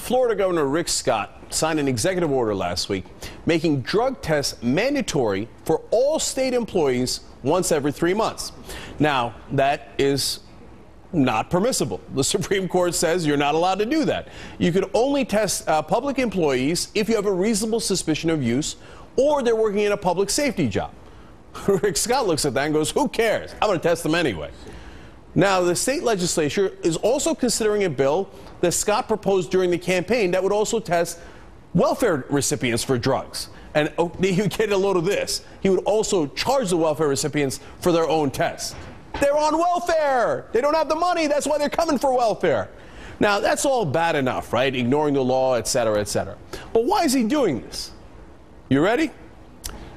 Florida Governor Rick Scott signed an executive order last week making drug tests mandatory for all state employees once every 3 months. Now, that is not permissible. The Supreme Court says you're not allowed to do that. You can only test public employees if you have a reasonable suspicion of use or they're working in a public safety job. Rick Scott looks at that and goes, who cares? I'm going to test them anyway. Now, the state legislature is also considering a bill that Scott proposed during the campaign that would also test welfare recipients for drugs. And you get a load of this. He would also charge the welfare recipients for their own tests. They're on welfare. They don't have the money. That's why they're coming for welfare. Now, that's all bad enough, right? Ignoring the law, et cetera, et cetera. But why is he doing this? You ready?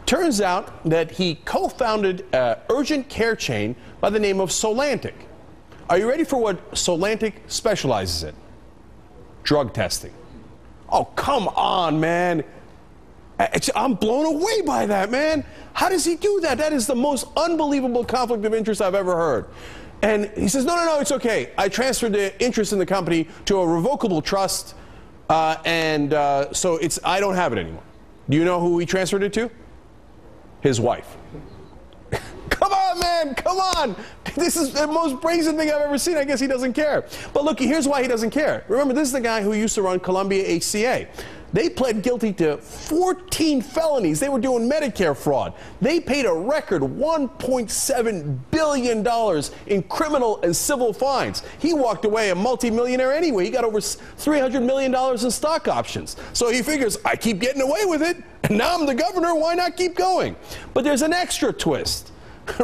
Turns out that he co-founded an urgent care chain by the name of Solantic. Are you ready for what Solantic specializes in? Drug testing. Oh, come on, man. I'm blown away by that, man. How does he do that? That is the most unbelievable conflict of interest I've ever heard. And he says, no, it's okay. I transferred the interest in the company to a revocable trust, so I don't have it anymore. Do you know who he transferred it to? His wife. Come on, man, come on. This is the most brazen thing I've ever seen. I guess he doesn't care. But look, here's why he doesn't care. Remember, this is the guy who used to run Columbia HCA. They pled guilty to 14 felonies. They were doing Medicare fraud. They paid a record $1.7 billion in criminal and civil fines. He walked away a multimillionaire anyway. He got over $300 million in stock options. So he figures, I keep getting away with it, and now I'm the governor, why not keep going? But there's an extra twist.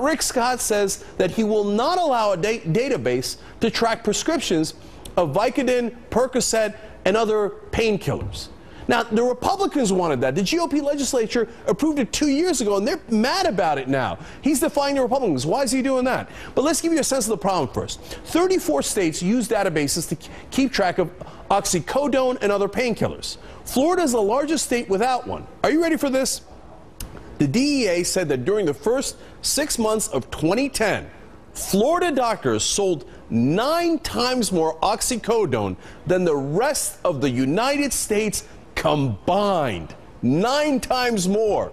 Rick Scott says that he will not allow a database to track prescriptions of Vicodin, Percocet, and other painkillers. Now, the Republicans wanted that. The GOP legislature approved it 2 years ago, and they're mad about it now. He's defying the Republicans. Why is he doing that? But let's give you a sense of the problem first. 34 states use databases to keep track of oxycodone and other painkillers. Florida is the largest state without one. Are you ready for this? The DEA said that during the first 6 months of 2010, Florida doctors sold 9 times more oxycodone than the rest of the United States combined. 9 times more.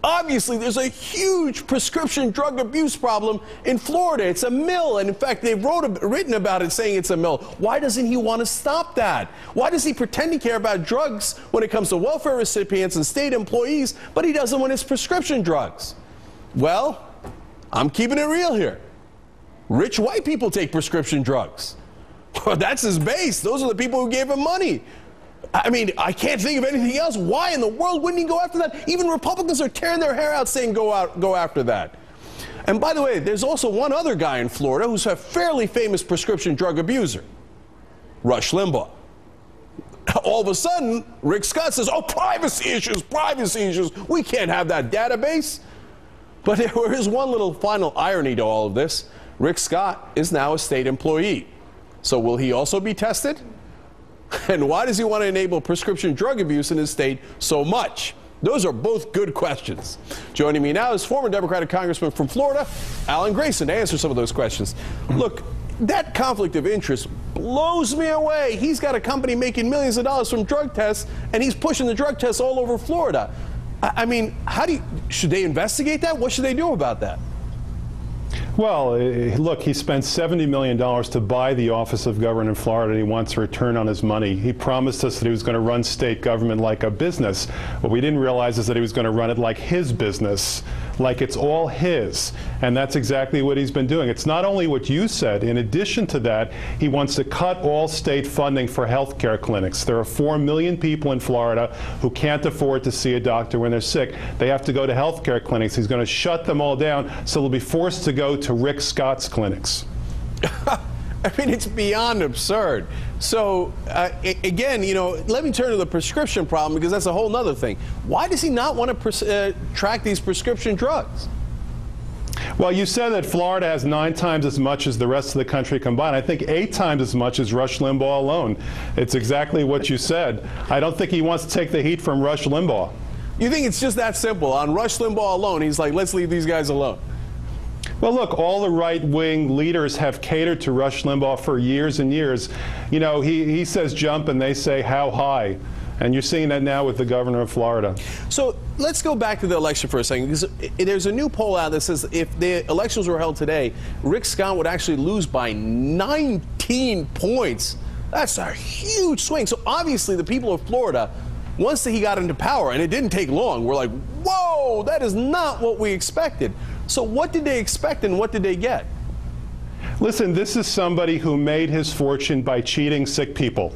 Obviously, there's a huge prescription drug abuse problem in Florida. It's a mill, and in fact, they've written about it saying it's a mill. Why doesn't he want to stop that? Why does he pretend to care about drugs when it comes to welfare recipients and state employees, but he doesn't when it's prescription drugs? Well, I'm keeping it real here. Rich white people take prescription drugs. That's his base. Those are the people who gave him money. I mean, I can't think of anything else. Why in the world wouldn't he go after that? Even Republicans are tearing their hair out saying go after that. And by the way, there's also one other guy in Florida who's a fairly famous prescription drug abuser, Rush Limbaugh. All of a sudden, Rick Scott says, oh, privacy issues. We can't have that database. But there is one little final irony to all of this. Rick Scott is now a state employee. So will he also be tested? And why does he want to enable prescription drug abuse in his state so much? Those are both good questions. Joining me now is former Democratic Congressman from Florida, Alan Grayson, to answer some of those questions. Look, that conflict of interest blows me away. He's got a company making millions of dollars from drug tests, and he's pushing the drug tests all over Florida. I mean, should they investigate that? What should they do about that? Well, look, he spent $70 million to buy the office of governor in Florida, and he wants a return on his money. He promised us that he was going to run state government like a business. What we didn't realize is that he was going to run it like his business, like it's all his. And that's exactly what he's been doing. It's not only what you said. In addition to that, he wants to cut all state funding for health care clinics. There are 4 million people in Florida who can't afford to see a doctor when they're sick. They have to go to health care clinics. He's going to shut them all down, so they'll be forced to go to Rick Scott's clinics. I mean, it's beyond absurd. So, again, let me turn to the prescription problem, because that's a whole other thing. Why does he not want to track these prescription drugs? Well, you said that Florida has 9 times as much as the rest of the country combined. I think 8 times as much as Rush Limbaugh alone. It's exactly what you said. I don't think he wants to take the heat from Rush Limbaugh. You think it's just that simple? On Rush Limbaugh alone, he's like, let's leave these guys alone. Well, look, all the right-wing leaders have catered to Rush Limbaugh for years and years. You know, he says jump and they say how high. And you're seeing that now with the governor of Florida. So let's go back to the election for a second, because there's a new poll out that says if the elections were held today, Rick Scott would actually lose by 19 points. That's a huge swing. So obviously the people of Florida, once he got into power, and it didn't take long, were like, whoa, that is not what we expected. So what did they expect and what did they get? Listen, this is somebody who made his fortune by cheating sick people.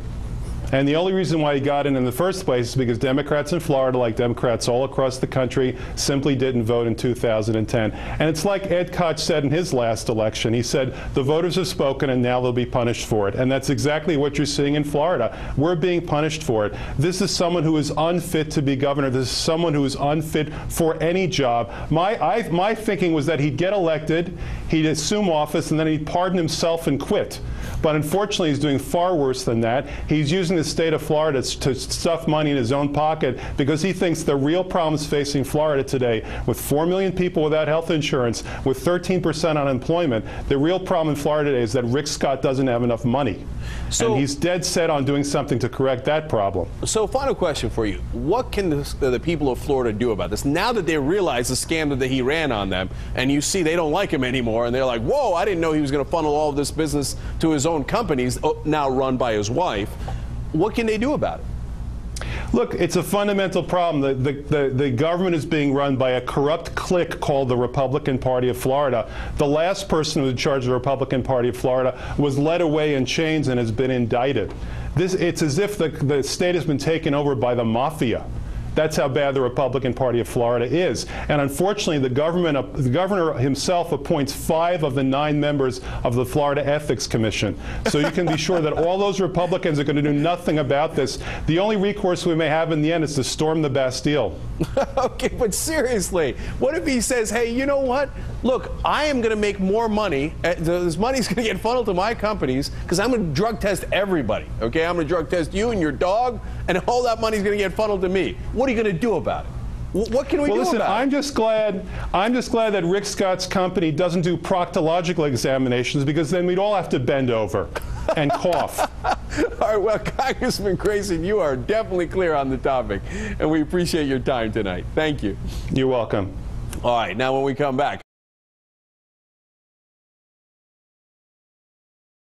And the only reason why he got in the first place is because Democrats in Florida, like Democrats all across the country, simply didn't vote in 2010. And it's like Ed Koch said in his last election. He said, the voters have spoken and now they'll be punished for it. And that's exactly what you're seeing in Florida. We're being punished for it. This is someone who is unfit to be governor. This is someone who is unfit for any job. My thinking was that he'd get elected, he'd assume office, and then he'd pardon himself and quit. But unfortunately, he's doing far worse than that. He's using the state of Florida to stuff money in his own pocket because he thinks the real problems facing Florida today, with 4 million people without health insurance, with 13% unemployment, the real problem in Florida today is that Rick Scott doesn't have enough money. And he's dead set on doing something to correct that problem. So final question for you. What can the people of Florida do about this? Now that they realize the scam that he ran on them, and you see they don't like him anymore, and they're like, whoa, I didn't know he was going to funnel all of this business to his own companies, now run by his wife. What can they do about it? Look, it's a fundamental problem. The government is being run by a corrupt clique called the Republican Party of Florida. The last person who was in charge of the Republican Party of Florida was led away in chains and has been indicted. It's as if the state has been taken over by the mafia. That's how bad the Republican Party of Florida is. And unfortunately, the governor himself appoints 5 of the 9 members of the Florida Ethics Commission. So you can be sure that all those Republicans are going to do nothing about this. The only recourse we may have in the end is to storm the Bastille. Okay, but seriously, what if he says, hey, you know what? Look, I am going to make more money. This money's going to get funneled to my companies because I'm going to drug test everybody. Okay, I'm going to drug test you and your dog, and all that money's going to get funneled to me. What are you going to do about it? What can we do listen, about it? I'm just glad that Rick Scott's company doesn't do proctological examinations, because then we'd all have to bend over and cough. All right, well, Congressman Grayson, you are definitely clear on the topic, and we appreciate your time tonight. Thank you. You're welcome. All right, now when we come back,